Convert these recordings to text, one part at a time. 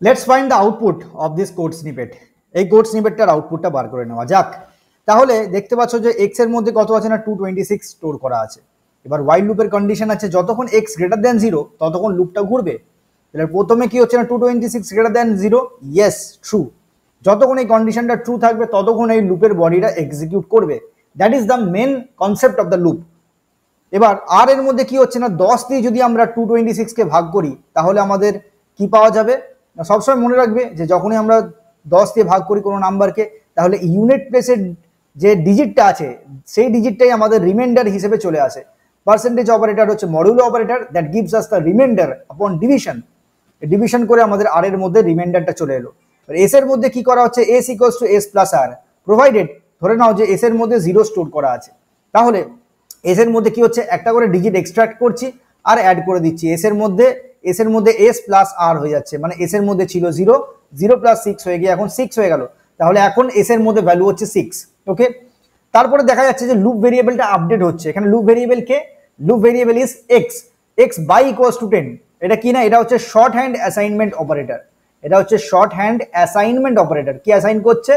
Let's find the output of this code snippet. এই code স্নিপেটটার আউটপুটটা বার করে নেওয়া যাক। তাহলে দেখতে পাচ্ছ যে এক্স এর মধ্যে কত আছে না 226 স্টোর করা আছে। এবার ওয়াইল লুপের কন্ডিশন আছে যতক্ষণ এক্স গ্রেটার দেন 0 ততক্ষণ লুপটা ঘুরবে। তাহলে প্রথমে কি হচ্ছে না 226 গ্রেটার দেন 0, ইয়েস ট্রু। যতক্ষণ এই কন্ডিশনটা ট্রু থাকবে ততক্ষণ এই লুপের বডিটা এক্সিকিউট করবে। That is the main concept of the loop. এবার আর এর মধ্যে কি হচ্ছে না 10 দিয়ে যদি আমরা 226 কে ভাগ করি তাহলে আমাদের কি পাওয়া যাবে। সবসময় মনে রাখবে যে যখনই আমরা 10 দিয়ে ভাগ করি কোনো নাম্বারকে তাহলে ইউনিট প্লেসের যে ডিজিটটা আছে সেই ডিজিটটাই আমাদের রিমাইন্ডার হিসেবে চলে আসে। পার্সেন্টেজ অপারেটর হচ্ছে modulo operator that gives us the reminder আপন ডিভিশন। ডিভিশন করে আমাদের আর এর মধ্যে রিমাইন্ডারটা চলে এলো। এস এর মধ্যে কি করা হচ্ছে S equals to S plus R, provided ধরে নাও যে এস এর মধ্যে 0 স্টোর করা আছে। তাহলে এস এর মধ্যে কি হচ্ছে একটা করে ডিজিট এক্সট্রাক্ট করছি আর অ্যাড করে দিচ্ছি। এস এর মধ্যে এস প্লাস আর হয়ে যাচ্ছে, মানে এস এর মধ্যে ছিল 0, 0 প্লাস 6 হয়ে গিয়ে এখন 6 হয়ে গেল। তাহলে এখন এস এর মধ্যে ভ্যালু হচ্ছে 6। ওকে, তারপরে দেখা যাচ্ছে যে লুপ ভেরিয়েবলটা আপডেট হচ্ছে। এখানে লুপ ভেরিয়েবল কে, loop variable is X, X by equals to 10। এটা কি না, এটা হচ্ছে শর্ট হ্যান্ড অ্যাসাইনমেন্ট অপারেটর। এটা হচ্ছে শর্ট হ্যান্ড অ্যাসাইনমেন্ট অপারেটর। কি অ্যাসাইন করছে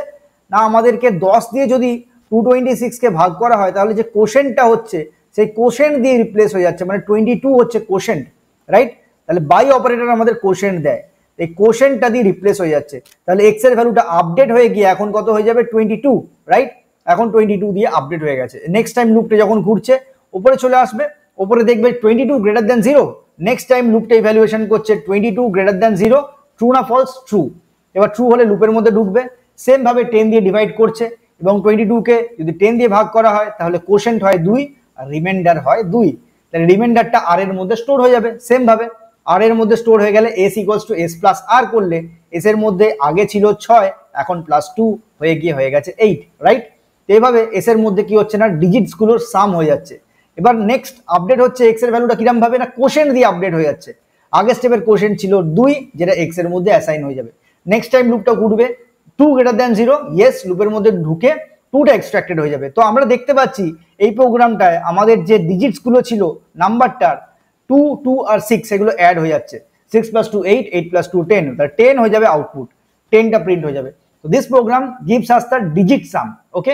না, আমাদেরকে 10 দিয়ে যদি 226 কে ভাগ করা হয় তাহলে যে কোশেন্টটা হচ্ছে সেই কোশেন্ট দিয়ে রিপ্লেস হয়ে যাচ্ছে, মানে 22 হচ্ছে কোশেন্ট, রাইট। তাহলে বাই অপারেটর আমাদের কোশেন্ট দেয়, এই কোশেন্টটা দিয়ে রিপ্লেস হয়ে যাচ্ছে। তাহলে এক্স এর ভ্যালুটা আপডেট হয়ে গিয়ে এখন কত হয়ে যাবে 22, রাইট। এখন 22 দিয়ে আপডেট হয়ে গেছে। নেক্সট টাইম লুপটা যখন ঘুরছে উপরে চলে আসবে, উপরে দেখবে 22 গ্রেটার দেন 0। নেক্সট টাইম লুপটা ইভ্যালুয়েশন করছে 22 গ্রেটার দেন 0, ট্রু না ফলস, ট্রু। এবার ট্রু হলে লুপের মধ্যে ঢুকবে। সেম ভাবে 10 দিয়ে ডিভাইড করছে এবং 22 কে যদি 10 দিয়ে ভাগ করা হয় তাহলে কোশেন্ট হয় 2 আর রিমাইন্ডার হয় 2। তাহলে রিমাইন্ডারটা আর এর মধ্যে স্টোর হয়ে যাবে। সেম ভাবে আর এর মধ্যে স্টোর হয়ে গেলে S equals to S plus R করলে এস এর মধ্যে আগে ছিল 6 এখন +2 হয়ে গিয়ে হয়ে গেছে 8, রাইট। তো এইভাবে এস এর মধ্যে কি হচ্ছে না ডিজিটস গুলোর সাম হয়ে যাচ্ছে। এবার নেক্সট আপডেট হচ্ছে এক্স এর ভ্যালুটা কিরম ভাবে না কোশেন্ট দিয়ে আপডেট হয়ে যাচ্ছে। আগের স্টেপের কোশেন্ট ছিল 2 যেটা এক্স এর মধ্যে অ্যাসাইন হয়ে যাবে। নেক্সট টাইম লুপটা ঘুরবে 2 গ্রেটার দেন 0, ইয়েস লুপের মধ্যে ঢুকে 2টা এক্সট্রাক্টেড হয়ে যাবে। তো আমরা দেখতে পাচ্ছি এই প্রোগ্রামটায় আমাদের যে ডিজিটস গুলো ছিল নাম্বারটার 2, 2 আর 6 এগুলো অ্যাড হয়ে যাচ্ছে। 6 + 2 8, 8 + 2 10, তাহলে 10 হয়ে যাবে আউটপুট, 10টা প্রিন্ট হয়ে যাবে। তো this program gives us the digit sum. Okay.